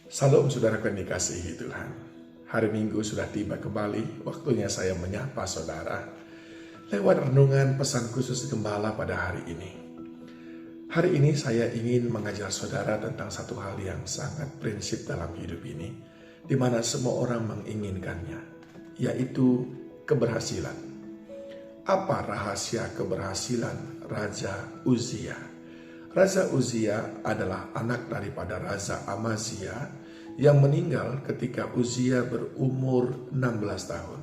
Salam saudara yang dikasihi Tuhan. Hari Minggu sudah tiba kembali, waktunya saya menyapa saudara lewat renungan pesan khusus Gembala pada hari ini. Hari ini saya ingin mengajar saudara tentang satu hal yang sangat prinsip dalam hidup ini, di mana semua orang menginginkannya, yaitu keberhasilan. Apa rahasia keberhasilan Raja Uzia? Raja Uzia adalah anak daripada Raja Amazia yang meninggal ketika Uzia berumur 16 tahun.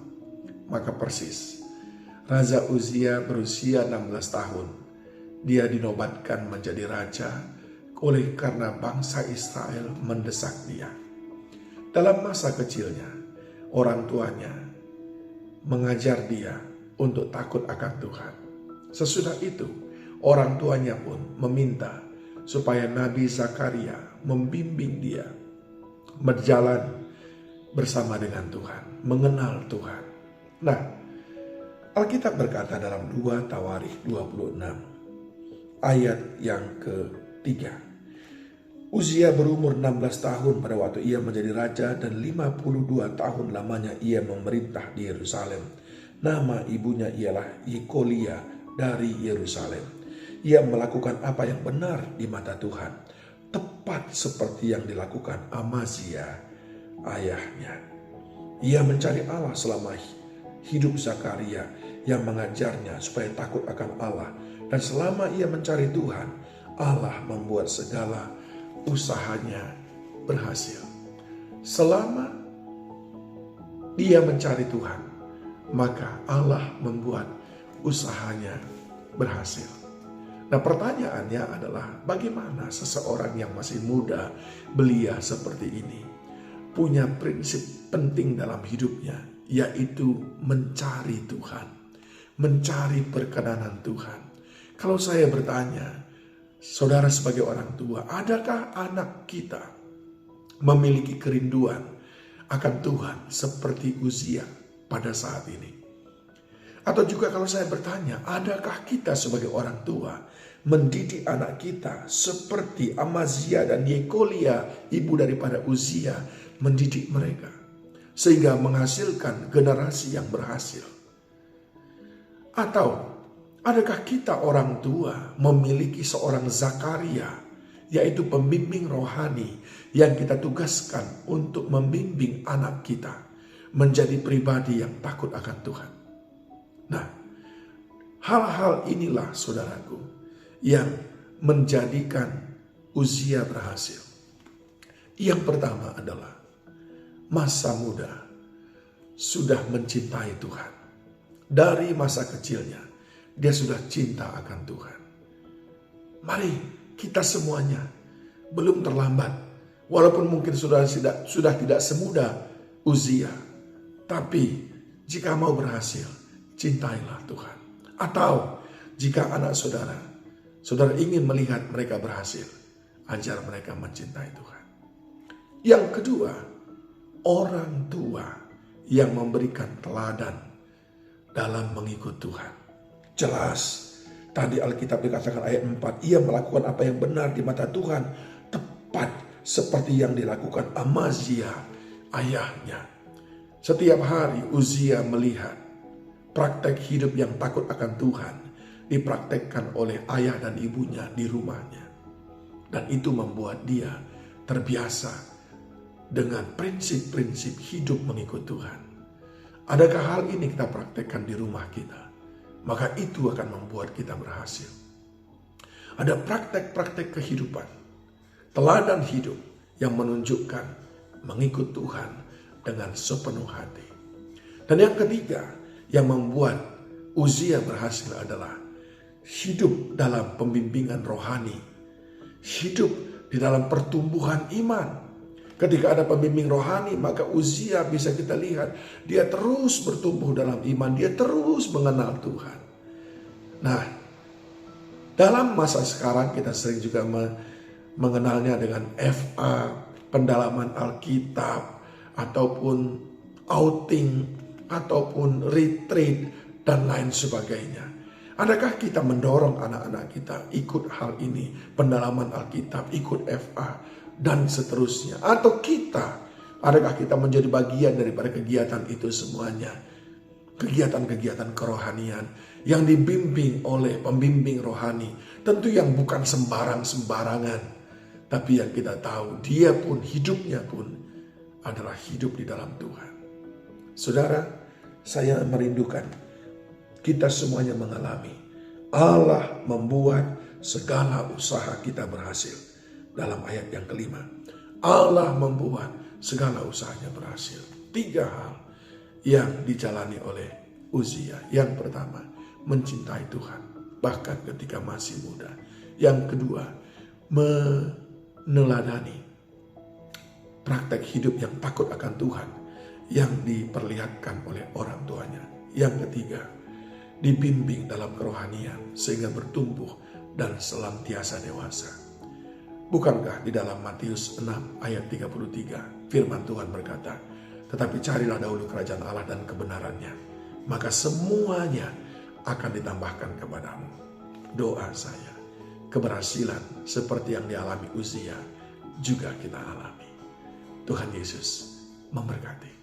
Maka persis, Raja Uzia berusia 16 tahun. Dia dinobatkan menjadi raja oleh karena bangsa Israel mendesak dia. Dalam masa kecilnya, orang tuanya mengajar dia untuk takut akan Tuhan. Sesudah itu, orang tuanya pun meminta supaya Nabi Zakaria membimbing dia berjalan bersama dengan Tuhan, mengenal Tuhan. Nah, Alkitab berkata dalam 2 Tawarikh 26 ayat yang ketiga, Uzia berumur 16 tahun pada waktu ia menjadi raja dan 52 tahun lamanya ia memerintah di Yerusalem. Nama ibunya ialah Yekolia dari Yerusalem. Ia melakukan apa yang benar di mata Tuhan, tepat seperti yang dilakukan Amazia ayahnya. Ia mencari Allah selama hidup Zakaria yang mengajarnya supaya takut akan Allah. Dan selama ia mencari Tuhan, Allah membuat segala usahanya berhasil. Selama dia mencari Tuhan, maka Allah membuat usahanya berhasil. Nah, pertanyaannya adalah bagaimana seseorang yang masih muda, belia seperti ini punya prinsip penting dalam hidupnya, yaitu mencari Tuhan, mencari perkenanan Tuhan. Kalau saya bertanya, saudara sebagai orang tua, adakah anak kita memiliki kerinduan akan Tuhan seperti Uzia pada saat ini? Atau juga kalau saya bertanya, adakah kita sebagai orang tua mendidik anak kita seperti Amazia dan Yekolia, ibu daripada Uzia, mendidik mereka sehingga menghasilkan generasi yang berhasil? Atau adakah kita orang tua memiliki seorang Zakaria, yaitu pembimbing rohani yang kita tugaskan untuk membimbing anak kita menjadi pribadi yang takut akan Tuhan? Nah, hal-hal inilah saudaraku yang menjadikan Uzia berhasil. Yang pertama adalah masa muda sudah mencintai Tuhan. Dari masa kecilnya dia sudah cinta akan Tuhan. Mari kita semuanya, belum terlambat. Walaupun mungkin sudah tidak semudah Uzia, tapi jika mau berhasil, cintailah Tuhan. Atau jika anak saudara ingin melihat mereka berhasil, ajar mereka mencintai Tuhan. Yang kedua, orang tua yang memberikan teladan dalam mengikut Tuhan. Jelas, tadi Alkitab dikatakan ayat 4, ia melakukan apa yang benar di mata Tuhan, tepat seperti yang dilakukan Amazia ayahnya. Setiap hari Uzia melihat praktek hidup yang takut akan Tuhan dipraktekkan oleh ayah dan ibunya di rumahnya. Dan itu membuat dia terbiasa dengan prinsip-prinsip hidup mengikut Tuhan. Adakah hal ini kita praktekkan di rumah kita? Maka itu akan membuat kita berhasil. Ada praktek-praktek kehidupan, teladan hidup yang menunjukkan mengikut Tuhan dengan sepenuh hati. Dan yang ketiga, yang membuat Uzia berhasil adalah hidup dalam pembimbingan rohani, hidup di dalam pertumbuhan iman. Ketika ada pembimbing rohani, maka Uzia bisa kita lihat dia terus bertumbuh dalam iman, dia terus mengenal Tuhan. Nah, dalam masa sekarang kita sering juga mengenalnya dengan FA, pendalaman Alkitab, ataupun outing, ataupun retreat, dan lain sebagainya. Adakah kita mendorong anak-anak kita ikut hal ini, pendalaman Alkitab, ikut FA, dan seterusnya. Atau kita, adakah kita menjadi bagian daripada kegiatan itu semuanya? Kegiatan-kegiatan kerohanian yang dibimbing oleh pembimbing rohani. Tentu yang bukan sembarang-sembarangan. Tapi yang kita tahu, dia pun, hidupnya pun adalah hidup di dalam Tuhan. Saudara, saya merindukan kita semuanya mengalami Allah membuat segala usaha kita berhasil. Dalam ayat yang kelima, Allah membuat segala usahanya berhasil. 3 hal yang dijalani oleh Uzia. Yang pertama, mencintai Tuhan bahkan ketika masih muda. Yang kedua, meneladani praktek hidup yang takut akan Tuhan yang diperlihatkan oleh orang tuanya. Yang ketiga, dibimbing dalam kerohanian sehingga bertumbuh dan senantiasa dewasa. Bukankah di dalam Matius 6 ayat 33 firman Tuhan berkata, tetapi carilah dahulu kerajaan Allah dan kebenarannya, maka semuanya akan ditambahkan kepadamu. Doa saya, keberhasilan seperti yang dialami Uzia juga kita alami. Tuhan Yesus memberkati.